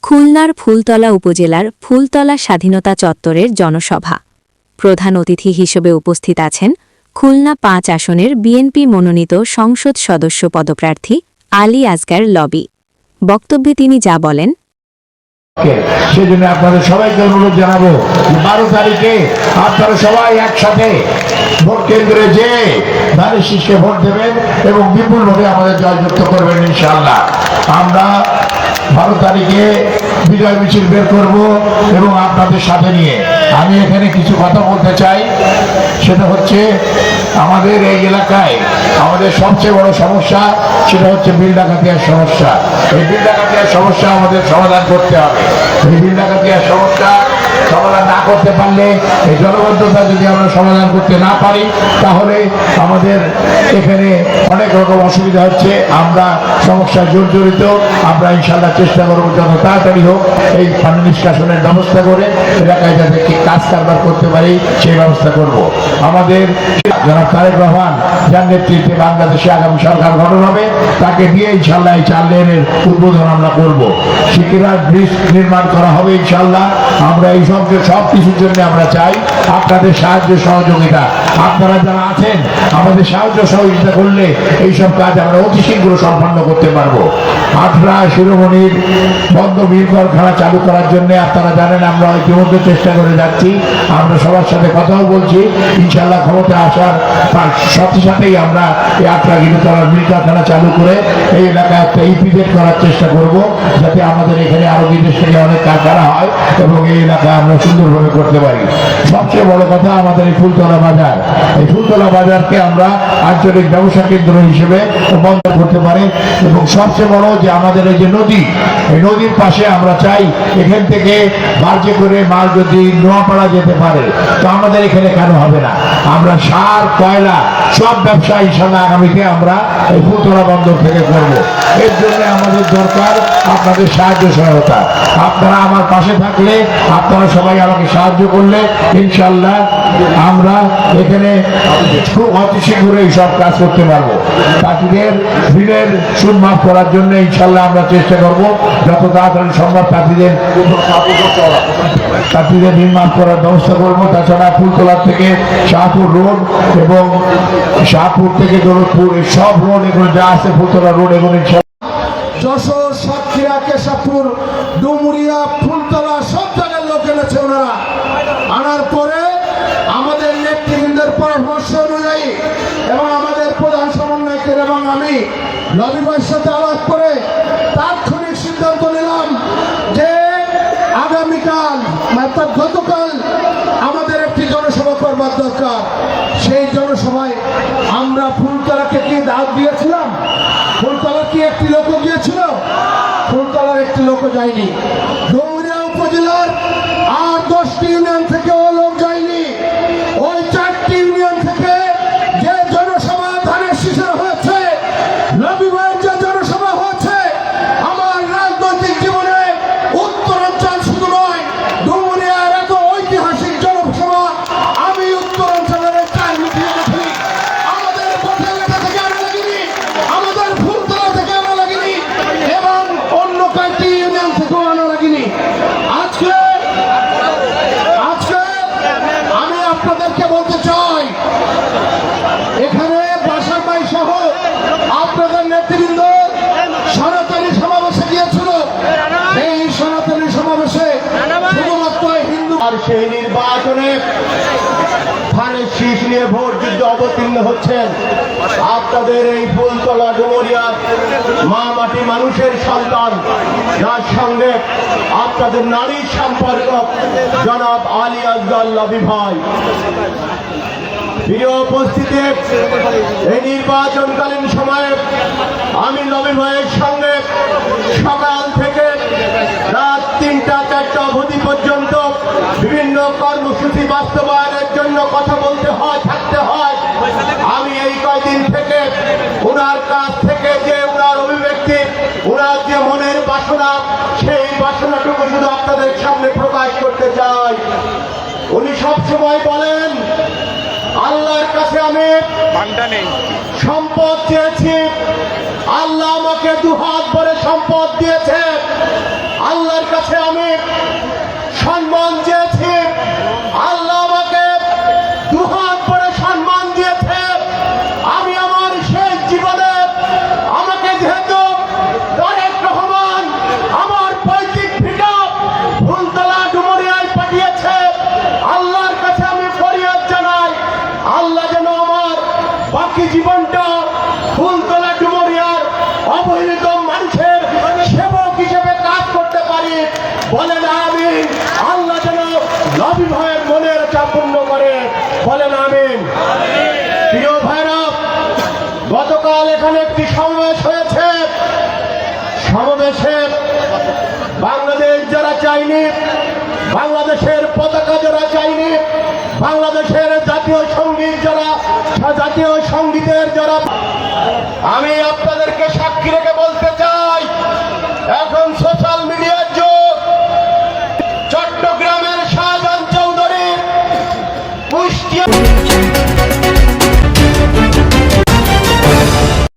খুলনার ফুলতলা উপজেলার ফুলতলা স্বাধীনতা চত্বরের জনসভা। প্রধান অতিথি হিসেবে উপস্থিত আছেন খুলনা ৫ আসনের বিএনপি মনোনীত সংসদ সদস্য পদপ্রার্থী আলী আসগার লবি। বক্তব্যে তিনি যা বলেন, সেজন্য আপনাদের সবাইকে অনুরোধ জানাবো 12 তারিখে আপনারা সবাই একসাথে ভোট কেন্দ্রে যে ধানের শীষকে ভোট দেবেন এবং বিপুল ভোটে আমাদের জয়যুক্ত করবেন ইনশাআল্লাহ। আমরা 12 তারিখে বিজয় মিছিল বের করব এবং আপনাদের সাথে নিয়ে আমি এখানে কিছু কথা বলতে চাই। সেটা হচ্ছে আমাদের এই এলাকায় আমাদের সবচেয়ে বড় সমস্যা সেটা হচ্ছে বিল ডাকাতিয়ার সমস্যা। এই বিল ডাকাতিয়ার সমস্যা আমাদের সমাধান করতে হবে। এই বিল ডাকাতিয়ার সমস্যা সমাধান না করতে পারলে এই জলবদ্ধতা যদি আমরা সমাধান করতে না পারি তাহলে আমাদের এখানে অনেক রকম অসুবিধা হচ্ছে। আমরা সমস্যায় জর্জরিত। আমরা ইনশাল্লাহ চেষ্টা করবো যত তাড়াতাড়ি হোক এই পানি নিষ্কাশনের ব্যবস্থা করে এলাকায় যাতে কাজ কারবার করতে পারি সেই ব্যবস্থা করব। আমাদের জনাব তারেক রহমান যার নেতৃত্বে বাংলাদেশে আগামী সরকার গঠন হবে তাকে দিয়ে ইনশাল্লাহ এই 4 লেনের উদ্বোধন আমরা করব। সিকিরার ব্রিজ নির্মাণ করা হবে ইনশাল্লাহ। আমরা এই সব কিছুর জন্য আমরা চাই আপনাদের সাহায্য সহযোগিতা। আপনারা যারা আছেন আমাদের সাহায্য সহযোগিতা করলে এইসব কাজ আমরা অতি শীঘ্র সম্পন্ন করতে পারবো। আটরা শিরোমণির বন্ধ মিল কারখানা চালু করার জন্য আপনারা জানেন আমরা ইতিমধ্যে চেষ্টা করে যাচ্ছি। আমরা সবার সাথে কথাও বলছি। ইনশাল্লাহ ক্ষমতা আসার সাথে সাথেই আমরা এই আটরা গিরিতলার মিল কারখানা চালু করে এই এলাকায় একটা ইপিজেড করার চেষ্টা করব যাতে আমাদের এখানে আরো বিদেশ থেকে অনেক কারখানা হয় এবং এই এলাকা আমরা সুন্দরভাবে করতে পারি। সবচেয়ে বড় কথা আমাদের এই ফুলতলা বাজার, এই ফুলতলা বাজারকে আমরা আঞ্চলিক ব্যবসা কেন্দ্র হিসেবে বন্ধ করতে পারি এবং সবচেয়ে বড় যে আমাদের এই যে নদী, এই নদীর পাশে আমরা চাই এখান থেকে বার্জে করে মাল যদি নোয়াপাড়া যেতে পারে তো আমাদের এখানে কেন হবে না। আমরা সার কয়লা সব ব্যবসা ইনশাল্লাহ আগামীতে আমরা এই ফুলতলা বন্দর থেকে করব। এর জন্য আমাদের দরকার আপনাদের সাহায্য সহায়তা। আপনারা আমার পাশে থাকলে, আপনারা সবাই আমাকে সাহায্য করলে ইনশাল্লাহ আমরা এখানে খুব অতি শীঘ্র এই সব কাজ করতে পারবো। তাঁতিদের বিলের সুদ মাফ করার জন্য ইনশাল্লাহ আমরা চেষ্টা করব যত তাড়াতাড়ি সম্ভব তাঁতিদের ঋণ মাফ করার ব্যবস্থা করবো। তাছাড়া ফুলতলার থেকে শাহপুর রোড এবং শাহপুর থেকে দৌলতপুর এই সব রোড এগুলো যা আছে ফুলতলা রোড এবং যশোর, সাতক্ষীরা, কেশবপুর, ডুমুরিয়া, ফুলতলা সব জায়গার লোক এনেছে। ওনারা আনার পরে আমাদের নেতৃবৃন্দের পরামর্শ অনুযায়ী এবং আমাদের প্রধান সমন্বয়কের এবং আমি লবি ভাইয়ের সাথে আলাপ করে তাৎক্ষণিক সিদ্ধান্ত নিলাম যে আগামীকাল অর্থাৎ গতকাল আমাদের একটি জনসভা করবার দরকার। সেই জনসভায় আমরা ফুলতলাকে কি দাওয়াত দিয়েছিলাম? ফুলতলা কি একটি লোক গিয়েছিল? ফুলতলার একটি লোক যায়নি। ডুমুরিয়া উপজেলার আর 10টি ইউনিয়ন থেকেও লোক যায়নি। ওই 4টি ইউনিয়ন থেকে যে জনসভা ধানের শীষের হয়েছে, লবি ভাইয়ের যে জনসভা হয়েছে, আমার রাজনৈতিক জীবনে উত্তরাঞ্চল শুধু নয় ডুমুরিয়ার এত ঐতিহাসিক জনসভা আমি উত্তরাঞ্চলের চাই মিটিয়ে দেখি। আমাদের পথেলেখা থেকে আনা লাগেনি, আমাদের ফুলতলা থেকে আনা লাগেনি এবং অন্য কয়েকটি ইউনিয়ন থেকেও আনা লাগেনি। আজকে আমি আপনাদেরকে বলতে চাই এখানে বাসার ভাই সহ আপনাদের নেতৃবৃন্দ সনাতনী সমাবেশে গিয়েছিল। এই সনাতনী সমাবেশে শুধুমাত্র হিন্দু আর সেই নির্বাচনে ধানের শীষ নিয়ে ভোট যুদ্ধে অবতীর্ণ হচ্ছেন আপনাদের এই ফুলতলা ডুমুরিয়া মা মাটি মানুষের সন্তান, যার সঙ্গে আপনাদের নারীর সম্পর্ক জনাব আলী আসগার লবি ভাই। প্রিয় উপস্থিতি, এই নির্বাচনকালীন সময়ে আমি লবি ভাইয়ের সঙ্গে সকাল থেকে রাত 3টা-4টা অবধি পর্যন্ত বিভিন্ন কর্মসূচি বাস্তবায়নের জন্য কথা বলতে হয়, থাকতে হয়। আমি এই কয়দিন থেকে ওনার কাছ থেকে যে ওনার অভিব্যক্তি, ওনার যে মনের বাসনা, সেই বাসনাটুকু শুধু আপনাদের সামনে প্রকাশ করতে চাই। উনি সবসময় বলেন আল্লাহর কাছে আমি সম্পদ চেয়েছি, আল্লাহ আমাকে দুহাত ভরে সম্পদ দিয়েছে। আল্লাহর কাছে বলেন আমিন। আল্লাহ যেন নবী ভাইয়ের মনের চাপ পূর্ণ করে, বলেন আমিন। প্রিয় ভাইরা, গতকাল এখানে একটি সমাবেশ হয়েছে। সমাবেশে বাংলাদেশ যারা চায়নি, বাংলাদেশের পতাকা যারা চায়নি, বাংলাদেশের জাতীয় সঙ্গীত যারা, জাতীয় সঙ্গীতের যারা, আমি আপনাদেরকে সাক্ষী রেখে বলতে চাই, এখন